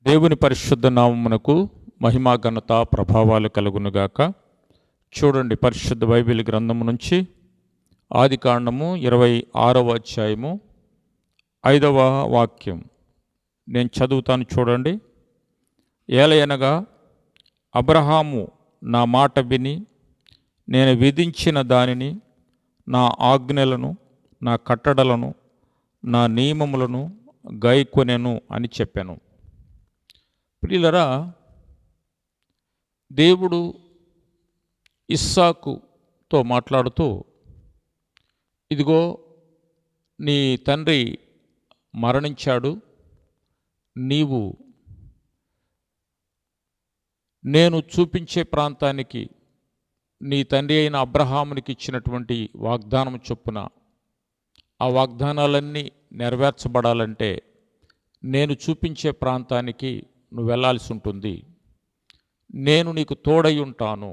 దేవుని పరిశుద్ధ నామమునకు మహిమా ఘనత ప్రభావాలు కలుగునుగాక. చూడండి, పరిశుద్ధ బైబిల్ గ్రంథము నుంచి ఆదికాండము 26వ అధ్యాయము 5వ వాక్యం నేను చదువుతాను. చూడండి. ఏలయనగా అబ్రహాము నా మాట విని నేను విధించిన దానిని, నా ఆజ్ఞలను, నా కట్టడలను, నా నియమములను గైకొనెను అని చెప్పాను. ప్రియులరా, దేవుడు ఇస్సాకుతో మాట్లాడుతూ, ఇదిగో నీ తండ్రి మరణించాడు, నీవు నేను చూపించే ప్రాంతానికి నీ తండ్రి అయిన అబ్రహామునికి ఇచ్చినటువంటి వాగ్దానం చొప్పున ఆ వాగ్దానాలన్నీ నెరవేర్చబడాలంటే నేను చూపించే ప్రాంతానికి నువ్వు వెళ్ళాల్సి ఉంటుంది. నేను నీకు తోడై ఉంటాను.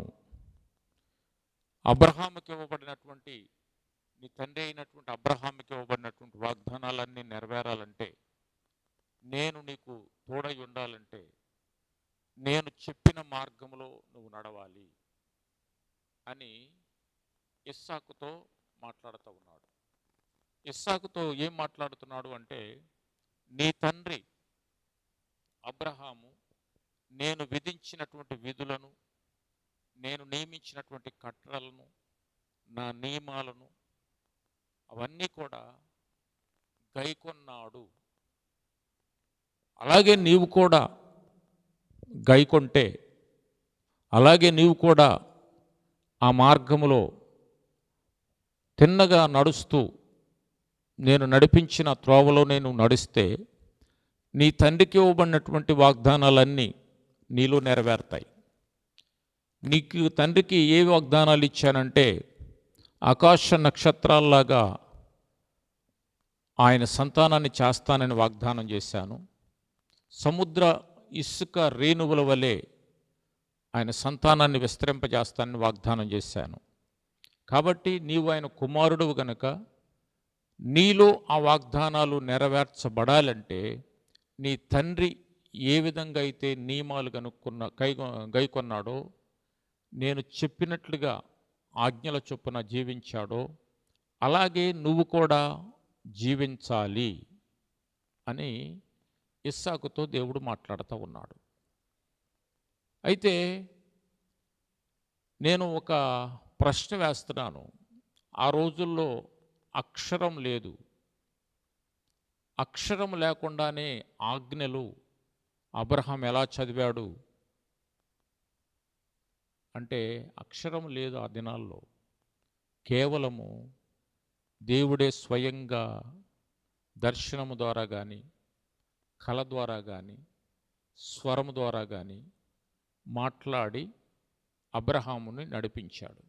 అబ్రహాముకి ఇవ్వబడినటువంటి, నీ తండ్రి అయినటువంటి అబ్రహాముకి ఇవ్వబడినటువంటి వాగ్దానాలన్నీ నెరవేరాలంటే, నేను నీకు తోడై ఉండాలంటే, నేను చెప్పిన మార్గంలో నువ్వు నడవాలి అని ఇస్సాకుతో మాట్లాడుతూ ఉన్నాడు. ఇస్సాకుతో ఏం మాట్లాడుతున్నాడు అంటే, నీ తండ్రి అబ్రహాము నేను విధించినటువంటి విధులను, నేను నియమించినటువంటి కట్టడలను, నా నియమాలను అవన్నీ కూడా గైకొన్నాడు. అలాగే నీవు కూడా గైకొంటే, అలాగే నీవు కూడా ఆ మార్గములో తిన్నగా నడుస్తూ నేను నడిపించిన త్రోవలో నేను నడిస్తే నీ తండ్రికి ఇవ్వబడినటువంటి వాగ్దానాలన్నీ నీలో నెరవేరుతాయి. నీకు తండ్రికి ఏ వాగ్దానాలు ఇచ్చానంటే, ఆకాశ నక్షత్రాల్లాగా ఆయన సంతానాన్ని చేస్తానని వాగ్దానం చేశాను. సముద్ర ఇసుక రేణువుల వలె ఆయన సంతానాన్ని విస్తరింపజేస్తానని వాగ్దానం చేశాను. కాబట్టి నీవు ఆయన కుమారుడు గనుక నీలో ఆ వాగ్దానాలు నెరవేర్చబడాలంటే, నీ తండ్రి ఏ విధంగా అయితే నియమాలు గైకొన్నాడో, నేను చెప్పినట్లుగా ఆజ్ఞల చొప్పున జీవించాడో, అలాగే నువ్వు కూడా జీవించాలి అని ఇస్సాకుతో దేవుడు మాట్లాడుతూ ఉన్నాడు. అయితే నేను ఒక ప్రశ్న వేస్తున్నాను. ఆ రోజుల్లో అక్షరం లేదు. అక్షరం లేకుండానే ఆజ్ఞలు అబ్రహాం ఎలా చదివాడు అంటే, అక్షరం లేదు ఆ దినాల్లో. కేవలము దేవుడే స్వయంగా దర్శనము ద్వారా కానీ, కళ ద్వారా కానీ, స్వరము ద్వారా కానీ మాట్లాడి అబ్రహాముని నడిపించాడు.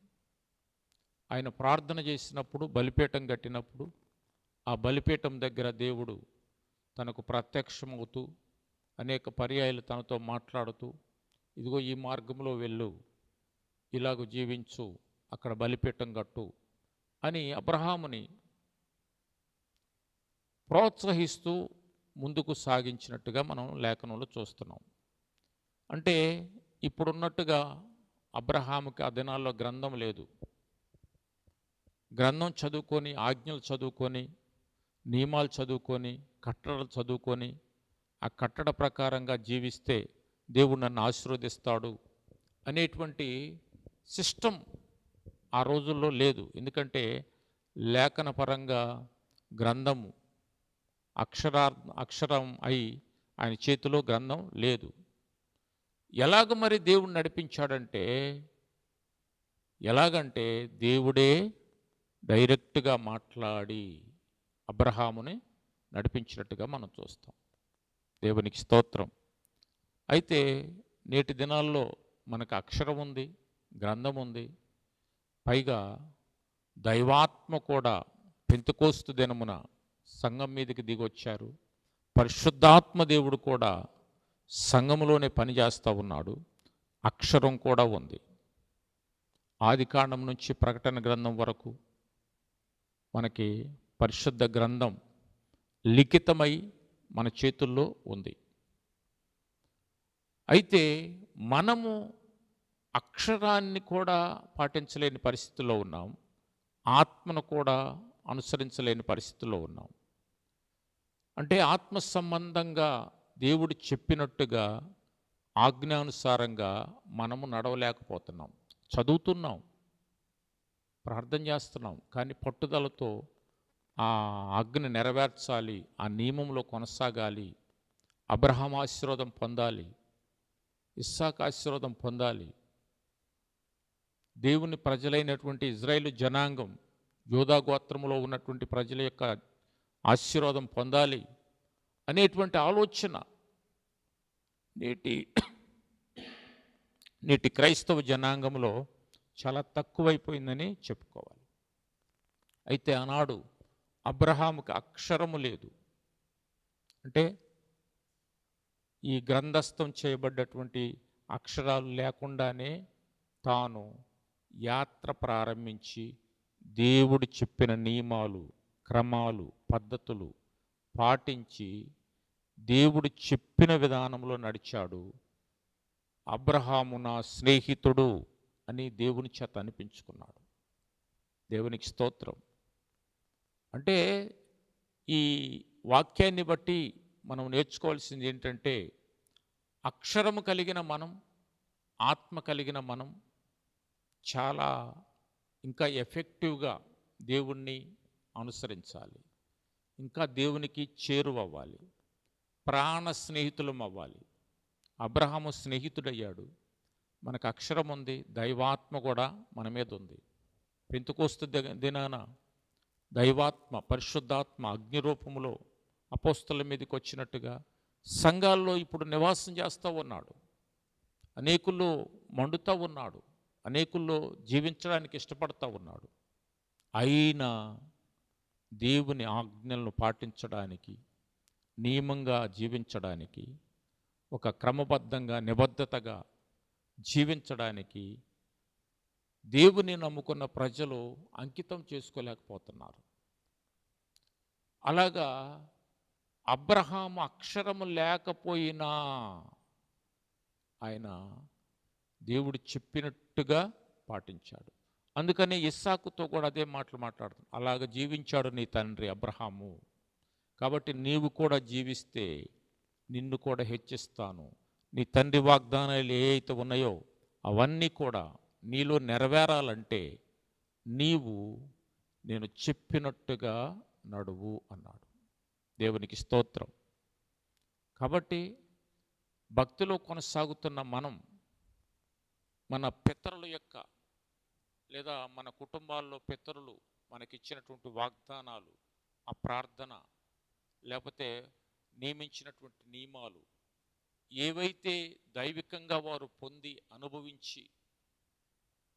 ఆయన ప్రార్థన చేసినప్పుడు, బలిపీఠం కట్టినప్పుడు, ఆ బలిపీఠం దగ్గర దేవుడు తనకు ప్రత్యక్షమవుతూ అనేక పర్యాయాలు తనతో మాట్లాడుతూ, ఇదిగో ఈ మార్గంలో వెళ్ళు, ఇలాగ జీవించు, అక్కడ బలిపీఠం కట్టు అని అబ్రహాముని ప్రోత్సహిస్తూ ముందుకు సాగించినట్టుగా మనం లేఖనంలో చూస్తున్నాం. అంటే ఇప్పుడున్నట్టుగా అబ్రహాముకి ఆ దినాల్లో గ్రంథం లేదు. గ్రంథం చదువుకొని, ఆజ్ఞలు చదువుకొని, నియమాలు చదువుకొని, కట్టడలు చదువుకొని, ఆ కట్టడ ప్రకారంగా జీవిస్తే దేవుడు నన్ను ఆశీర్వదిస్తాడు అనేటువంటి సిస్టమ్ ఆ రోజుల్లో లేదు. ఎందుకంటే లేఖన పరంగా గ్రంథము అక్షరం అయి ఆయన చేతిలో గ్రంథం లేదు. ఎలాగ మరి దేవుడు నడిపించాడంటే, ఎలాగంటే దేవుడే డైరెక్ట్గా మాట్లాడి అబ్రహాముని నడిపించినట్టుగా మనం చూస్తాం. దేవునికి స్తోత్రం. అయితే నేటి దినాల్లో మనకు అక్షరం ఉంది, గ్రంథం ఉంది, పైగా దైవాత్మ కూడా పెంతెకోస్తు దినమున సంఘం మీదకి దిగొచ్చారు. పరిశుద్ధాత్మ దేవుడు కూడా సంఘములోనే పనిచేస్తూ ఉన్నాడు. అక్షరం కూడా ఉంది. ఆదికాండం నుంచి ప్రకటన గ్రంథం వరకు మనకి పరిశుద్ధ గ్రంథం లిఖితమై మన చేతుల్లో ఉంది. అయితే మనము అక్షరాన్ని కూడా పాటించలేని పరిస్థితిలో ఉన్నాం. ఆత్మను కూడా అనుసరించలేని పరిస్థితిలో ఉన్నాం. అంటే ఆత్మ సంబంధంగా దేవుడు చెప్పినట్టుగా ఆజ్ఞానుసారంగా మనము నడవలేకపోతున్నాం. చదువుతున్నాం, ప్రార్థన చేస్తున్నాం, కానీ పట్టుదలతో ఆ ఆజ్ఞ నెరవేర్చాలి, ఆ నియమంలో కొనసాగాలి, అబ్రహాం ఆశీర్వాదం పొందాలి, ఇస్సాకు ఆశీర్వాదం పొందాలి, దేవుని ప్రజలైనటువంటి ఇజ్రాయేలు జనాంగం యూదా గోత్రములో ఉన్నటువంటి ప్రజల యొక్క ఆశీర్వాదం పొందాలి అనేటువంటి ఆలోచన నేటి నేటి క్రైస్తవ జనాంగంలో చాలా తక్కువైపోయిందని చెప్పుకోవాలి. అయితే ఆనాడు అబ్రహాముకి అక్షరము లేదు. అంటే ఈ గ్రంథస్థం చేయబడ్డటువంటి అక్షరాలు లేకుండానే తాను యాత్ర ప్రారంభించి దేవుడు చెప్పిన నియమాలు, క్రమాలు, పద్ధతులు పాటించి దేవుడు చెప్పిన విధానంలో నడిచాడు. అబ్రహాము నా స్నేహితుడు అని దేవుని చేత అనిపించుకున్నాడు. దేవునికి స్తోత్రం. అంటే ఈ వాక్యాన్ని బట్టి మనం నేర్చుకోవాల్సింది ఏంటంటే, అక్షరము కలిగిన మనం, ఆత్మ కలిగిన మనం చాలా ఇంకా ఎఫెక్టివ్గా దేవుణ్ణి అనుసరించాలి. ఇంకా దేవునికి చేరువవ్వాలి, ప్రాణ స్నేహితులం అవ్వాలి. అబ్రహాము స్నేహితుడయ్యాడు. మనకు అక్షరం ఉంది, దైవాత్మ కూడా మన మీద ఉంది. పెంతుకోస్తు దినాన దైవాత్మ, పరిశుద్ధాత్మ అగ్ని రూపంలో అపోస్తల మీదకి వచ్చినట్టుగా సంఘాల్లో ఇప్పుడు నివాసం చేస్తూ ఉన్నాడు. అనేకుల్లో మండుతూ ఉన్నాడు, అనేకుల్లో జీవించడానికి ఇష్టపడతా ఉన్నాడు. అయినా దేవుని ఆజ్ఞలను పాటించడానికి, నియమంగా జీవించడానికి, ఒక క్రమబద్ధంగా నిబద్ధతగా జీవించడానికి దేవుని నమ్ముకున్న ప్రజలు అంకితం చేసుకోలేకపోతున్నారు. అలాగా అబ్రహాము అక్షరము లేకపోయినా ఆయన దేవుడు చెప్పినట్టుగా పాటించాడు. అందుకని ఇస్సాకుతో కూడా అదే మాటలు మాట్లాడుతాడు. అలాగ జీవించాడు నీ తండ్రి అబ్రహాము, కాబట్టి నీవు కూడా జీవిస్తే నిన్ను కూడా హెచ్చిస్తాను. నీ తండ్రి వాగ్దానాలు ఏ అయితే ఉన్నాయో అవన్నీ కూడా నీలో నెరవేరాలంటే నీవు నేను చెప్పినట్టుగా నడువు అన్నాడు. దేవునికి స్తోత్రం. కాబట్టి భక్తిలో కొనసాగుతున్న మనం మన పితరుల యొక్క లేదా మన కుటుంబాల్లో పితరులు మనకిచ్చినటువంటి వాగ్దానాలు, ఆ ప్రార్థన, లేకపోతే నియమించినటువంటి నియమాలు ఏవైతే దైవికంగా వారు పొంది అనుభవించి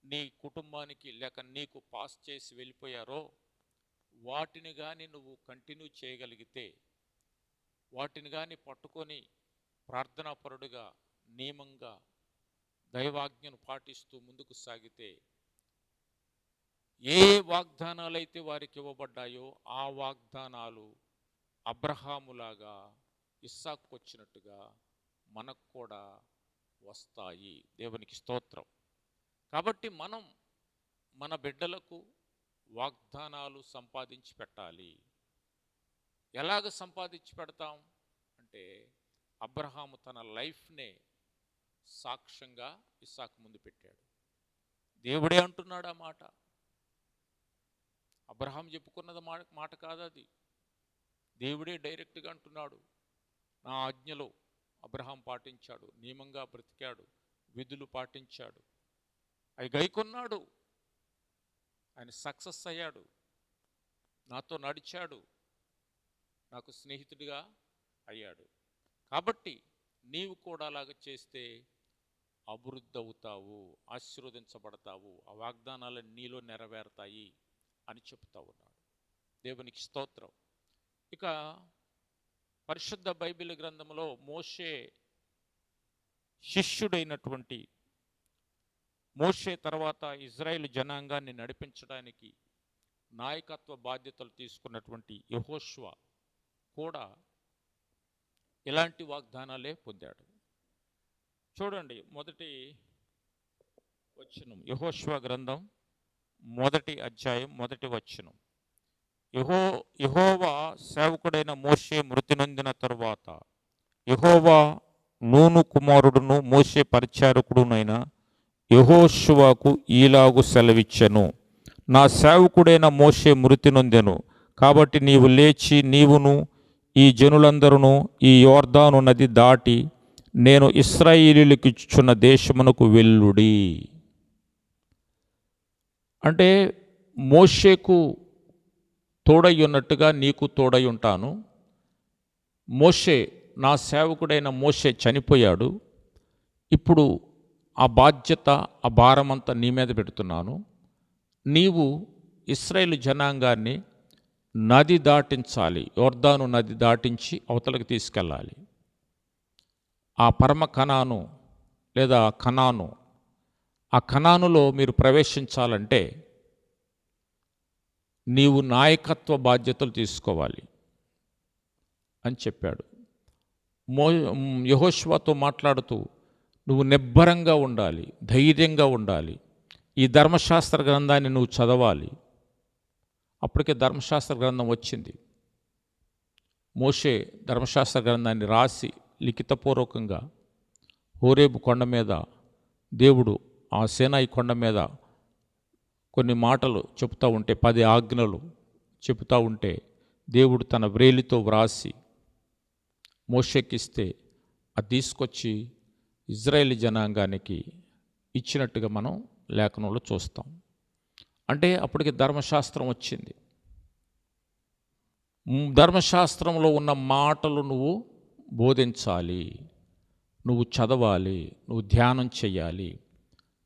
నీ కుటుంబానికి లేక నీకు పాస్ చేసి వెళ్ళిపోయారో వాటిని కానీ నువ్వు కంటిన్యూ చేయగలిగితే, వాటిని కానీ పట్టుకొని ప్రార్థనాపరుడుగా నియమంగా దైవాజ్ఞను పాటిస్తూ ముందుకు సాగితే, ఏ వాగ్దానాలైతే వారికి ఇవ్వబడ్డాయో ఆ వాగ్దానాలు అబ్రహాములాగా ఇస్సాకు వచ్చినట్టుగా మనకు కూడా వస్తాయి. దేవునికి స్తోత్రం. కాబట్టి మనం మన బిడ్డలకు వాగ్దానాలు సంపాదించి పెట్టాలి. ఎలాగ సంపాదించి పెడతాం అంటే, అబ్రహాము తన లైఫ్నే సాక్ష్యంగా ఇస్సాకు ముందు పెట్టాడు. దేవుడే అంటున్నాడు ఆ మాట. అబ్రహాం చెప్పుకున్నది మాట కాదు అది. దేవుడే డైరెక్ట్గా అంటున్నాడు. నా ఆజ్ఞలో అబ్రహాం పాటించాడు, నియమంగా బ్రతికాడు, విధులు పాటించాడు, అవి గైకొన్నాడు, ఆయన సక్సెస్ అయ్యాడు, నాతో నడిచాడు, నాకు స్నేహితుడిగా అయ్యాడు. కాబట్టి నీవు కూడా అలాగ చేస్తే అభివృద్ధి అవుతావు, ఆశీర్వదించబడతావు, ఆ వాగ్దానాలు నీలో నెరవేరుతాయి అని చెప్తా ఉన్నాడు. దేవునికి స్తోత్రం. ఇక పరిశుద్ధ బైబిల్ గ్రంథంలో మోషే శిష్యుడైనటువంటి మోషే తర్వాత ఇజ్రాయేలు జనాంగాన్ని నడిపించడానికి నాయకత్వ బాధ్యతలు తీసుకున్నటువంటి యెహోషువ కూడా ఇలాంటి వాగ్దానాలే పొందాడు. చూడండి, మొదటి వచనం, యెహోషువ గ్రంథం మొదటి అధ్యాయం మొదటి వచనం. యెహోవా సేవకుడైన మోషే మృతి నొందిన తరువాత యెహోవా నూను కుమారుడును మోషే పరిచారకుడునైన యెహోషువకు ఈలాగు సెలవిచ్చెను. నా సేవకుడైన మోషే మృతి నొందెను, కాబట్టి నీవు లేచి నీవును ఈ జనులందరూ ఈ యోర్దాను నది దాటి నేను ఇశ్రాయేలీయులకు ఇచ్చుచున్న దేశమునకు వెళ్ళుడి. అంటే మోషేకు తోడై ఉన్నట్టుగా నీకు తోడై ఉంటాను. మోషే, నా సేవకుడైన మోషే చనిపోయాడు. ఇప్పుడు ఆ బాధ్యత, ఆ భారమంతా నీ మీద పెడుతున్నాను. నీవు ఇశ్రాయేలు జనాంగాన్ని నది దాటించాలి, యోర్దాను నది దాటించి అవతలకు తీసుకెళ్ళాలి. ఆ పరమ కనాను లేదా కనాను, ఆ కనానులో మీరు ప్రవేశించాలంటే నీవు నాయకత్వ బాధ్యతలు తీసుకోవాలి అని చెప్పాడు. యెహోషువతో మాట్లాడుతూ నువ్వు నిబ్బరంగా ఉండాలి, ధైర్యంగా ఉండాలి. ఈ ధర్మశాస్త్ర గ్రంథాన్ని నువ్వు చదవాలి. అప్పటికే ధర్మశాస్త్ర గ్రంథం వచ్చింది. మోషే ధర్మశాస్త్ర గ్రంథాన్ని రాసి లిఖితపూర్వకంగా హోరేబు కొండ మీద దేవుడు, ఆ సీనాయి కొండ మీద కొన్ని మాటలు చెప్తూ ఉంటే, 10 ఆజ్ఞలు చెబుతూ ఉంటే దేవుడు తన వ్రేలితో వ్రాసి మోషేకిస్తే అది తీసుకొచ్చి ఇజ్రాయేలీ జనాంగానికి ఇచ్చినట్టుగా మనం లేఖనంలో చూస్తాం. అంటే అప్పటికి ధర్మశాస్త్రం వచ్చింది. ధర్మశాస్త్రంలో ఉన్న మాటలు నువ్వు బోధించాలి, నువ్వు చదవాలి, నువ్వు ధ్యానం చెయ్యాలి.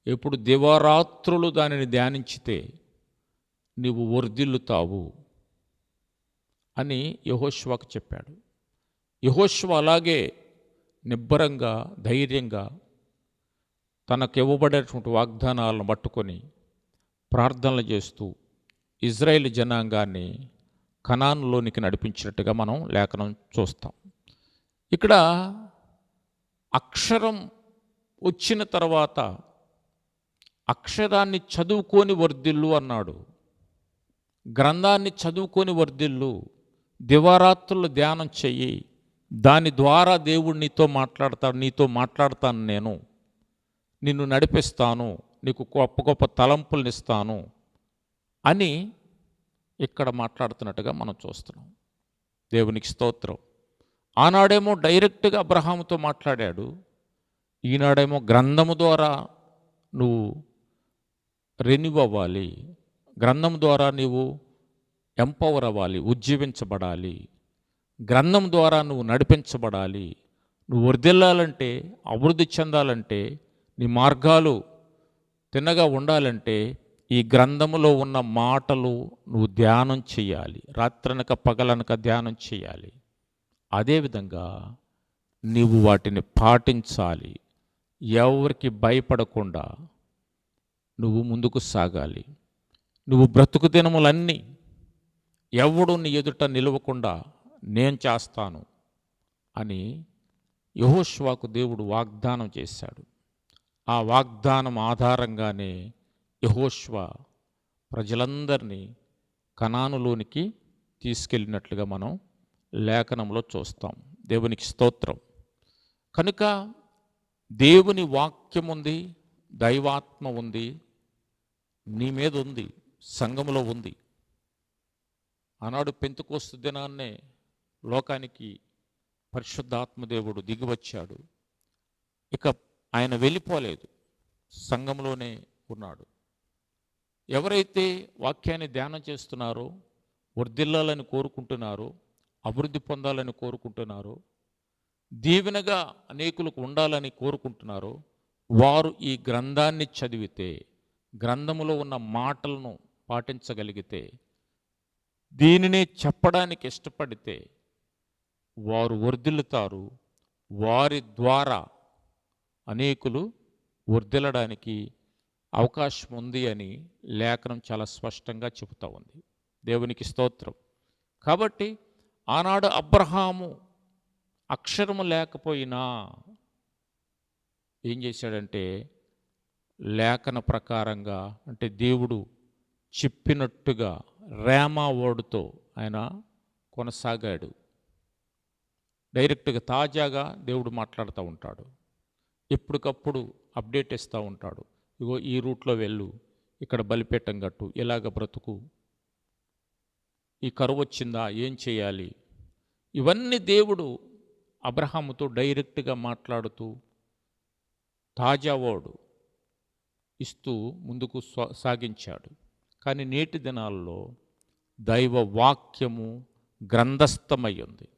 ఎప్పుడు దివారాత్రులు దానిని ధ్యానించితే నీవు వర్ధిల్లుతావు అని యెహోషువకు చెప్పాడు. యెహోషువ అలాగే నిబ్బరంగా, ధైర్యంగా తనకు ఇవ్వబడేటువంటి వాగ్దానాలను పట్టుకొని ప్రార్థనలు చేస్తూ ఇజ్రాయేల్ జనాంగాన్ని కనానులోనికి నడిపించినట్టుగా మనం లేఖనం చూస్తాం. ఇక్కడ అక్షరం వచ్చిన తర్వాత అక్షరాన్ని చదువుకొని వర్ధిల్లు అన్నాడు. గ్రంథాన్ని చదువుకొని వర్ధిల్లు, దివారాత్రులు ధ్యానం చెయ్యి. దాని ద్వారా దేవుడు నీతో మాట్లాడతాను, నేను నిన్ను నడిపిస్తాను, నీకు గొప్ప గొప్ప తలంపులను ఇస్తాను అని ఇక్కడ మాట్లాడుతున్నట్టుగా మనం చూస్తున్నాం. దేవునికి స్తోత్రం. ఆనాడేమో డైరెక్ట్గా అబ్రహాముతో మాట్లాడాడు, ఈనాడేమో గ్రంథము ద్వారా నువ్వు రెన్యూ అవ్వాలి, గ్రంథం ద్వారా నీవు ఎంపవర్ అవ్వాలి, ఉజ్జీవించబడాలి, గ్రంథం ద్వారా నువ్వు నడిపించబడాలి. నువ్వు వర్ధిల్లాలంటే, అభివృద్ధి చెందాలంటే, నీ మార్గాలు తిన్నగా ఉండాలంటే ఈ గ్రంథములో ఉన్న మాటలు నువ్వు ధ్యానం చేయాలి, రాత్రనక పగలనక ధ్యానం చేయాలి. అదేవిధంగా నీవు వాటిని పాటించాలి. ఎవరికి భయపడకుండా నువ్వు ముందుకు సాగాలి. నువ్వు బ్రతుకు దినములన్నీ ఎవడు నీ ఎదుట నిలవకుండా నేను చేస్తాను అని యెహోషువకు దేవుడు వాగ్దానం చేశాడు. ఆ వాగ్దానం ఆధారంగానే యెహోషువ ప్రజలందరినీ కనానులోనికి తీసుకెళ్ళినట్లుగా మనం లేఖనంలో చూస్తాం. దేవునికి స్తోత్రం. కనుక దేవుని వాక్యం ఉంది, దైవాత్మ ఉంది, నీ మీద ఉంది, సంఘములో ఉంది. ఆనాడు పెంతెకోస్తు దినాన్నే లోకానికి పరిశుద్ధాత్మదేవుడు దిగివచ్చాడు. ఇక ఆయన వెళ్ళిపోలేదు, సంఘంలోనే ఉన్నాడు. ఎవరైతే వాక్యాన్ని ధ్యానం చేస్తున్నారో, వర్ధిల్లాలని కోరుకుంటున్నారో, అభివృద్ధి పొందాలని కోరుకుంటున్నారో, దీవెనగా అనేకులకు ఉండాలని కోరుకుంటున్నారో, వారు ఈ గ్రంథాన్ని చదివితే, గ్రంథములో ఉన్న మాటలను పాటించగలిగితే, దీనిని చెప్పడానికి ఇష్టపడితే వారు వర్ధిల్లుతారు. వారి ద్వారా అనేకులు వర్ధిల్లడానికి అవకాశం ఉంది అని లేఖనం చాలా స్పష్టంగా చెబుతూ ఉంది. దేవునికి స్తోత్రం. కాబట్టి ఆనాడు అబ్రహాము అక్షరము లేకపోయినా ఏం చేశాడంటే లేఖన ప్రకారంగా అంటే దేవుడు చెప్పినట్టుగా రేమా వర్డ్తో ఆయన కొనసాగాడు. డైరెక్ట్గా తాజాగా దేవుడు మాట్లాడుతూ ఉంటాడు. ఎప్పటికప్పుడు అప్డేట్ ఇస్తూ ఉంటాడు. ఇగో ఈ రూట్లో వెళ్ళు, ఇక్కడ బలిపీఠం కట్టు, ఇలాగ బ్రతుకు, ఈ కరువు వచ్చిందా ఏం చేయాలి, ఇవన్నీ దేవుడు అబ్రహాముతో డైరెక్ట్గా మాట్లాడుతూ తాజా వర్డ్ ఇస్తూ ముందుకు సాగించాడు. కానీ నేటి దినాల్లో దైవ వాక్యము గ్రంథస్థమై ఉంది.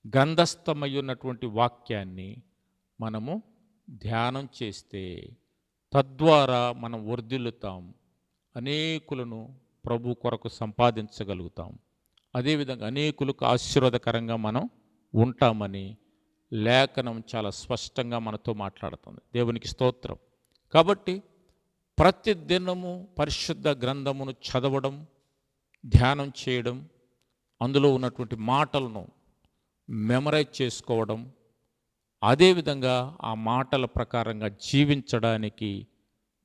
గ్రంథస్థమై ఉన్నటువంటి వాక్యాన్ని మనము ధ్యానం చేస్తే తద్వారా మనం వర్ధిల్లుతాం, అనేకులను ప్రభు కొరకు సంపాదించగలుగుతాం, అదేవిధంగా అనేకులకు ఆశీర్వాదకరంగా మనం ఉంటామని లేఖనం చాలా స్పష్టంగా మనతో మాట్లాడుతుంది. దేవునికి స్తోత్రం. కాబట్టి ప్రతి దినము పరిశుద్ధ గ్రంథమును చదవడం, ధ్యానం చేయడం, అందులో ఉన్నటువంటి మాటలను మెమరైజ్ చేసుకోవడం, అదేవిధంగా ఆ మాటల ప్రకారంగా జీవించడానికి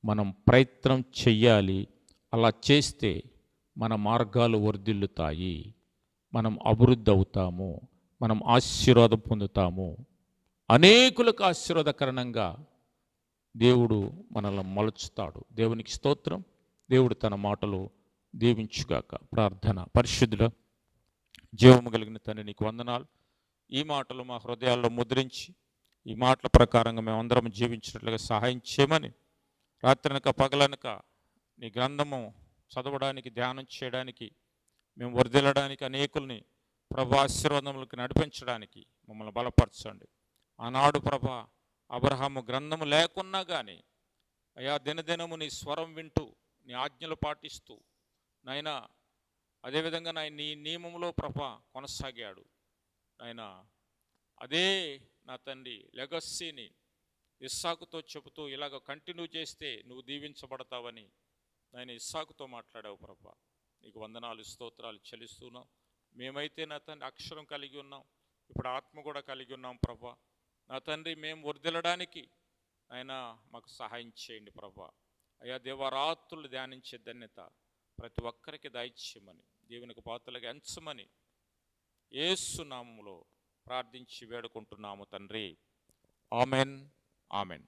మనం ప్రయత్నం చెయ్యాలి. అలా చేస్తే మన మార్గాలు వర్ధిల్లుతాయి, మనం అభివృద్ధి అవుతాము, మనం ఆశీర్వాదం పొందుతాము, అనేకులకు ఆశీర్వాదకరణంగా దేవుడు మనల్ని మలుచుతాడు. దేవునికి స్తోత్రం. దేవుడు తన మాటలు దీవించుగాక. ప్రార్థన. పరిశుద్ధుల జీవము కలిగిన తండ్రి, నీకు వందనాలు. ఈ మాటలు మా హృదయాల్లో ముద్రించి ఈ మాటల ప్రకారంగా మేమందరం జీవించినట్లుగా సహాయం చేయమని, రాత్రనక పగలనక నీ గ్రంథము చదవడానికి, ధ్యానం చేయడానికి, మేము వర్ధిల్లడానికి, అనేకుల్ని ప్రభా ఆశీర్వాదములకు నడిపించడానికి మమ్మల్ని బలపరచండి. ఆనాడు ప్రభా అబ్రహాము గ్రంథము లేకున్నా కానీ అయా దినదినము నీ స్వరం వింటూ, నీ ఆజ్ఞలు పాటిస్తూ నాయన, అదేవిధంగా నాయన నీ నియమంలో ప్రభా కొనసాగాడు. నాయన అదే నా తండ్రి లెగస్సీని ఇస్సాకుతో చెబుతూ ఇలాగ కంటిన్యూ చేస్తే నువ్వు దీవించబడతావని నాయన ఇస్సాకుతో మాట్లాడావు ప్రభా. నీకు వందనాలు, స్తోత్రాలు చెల్లిస్తున్నాం. మేమైతే నా తండ్రి అక్షరం కలిగి ఉన్నాం, ఇప్పుడు ఆత్మ కూడా కలిగి ఉన్నాం ప్రభా. నా తండ్రి మేము వర్ధిల్లడానికి ఆయన మాకు సహాయం చేయండి ప్రభా. అయ్యా దేవరాత్రులు ధ్యానించే ధన్యత ప్రతి ఒక్కరికి దయచేయమని, దేవునికి పాత్రలుగా ఎంచమని యేసు నామములో ప్రార్థించి వేడుకుంటున్నాము తండ్రి. Amen, amen.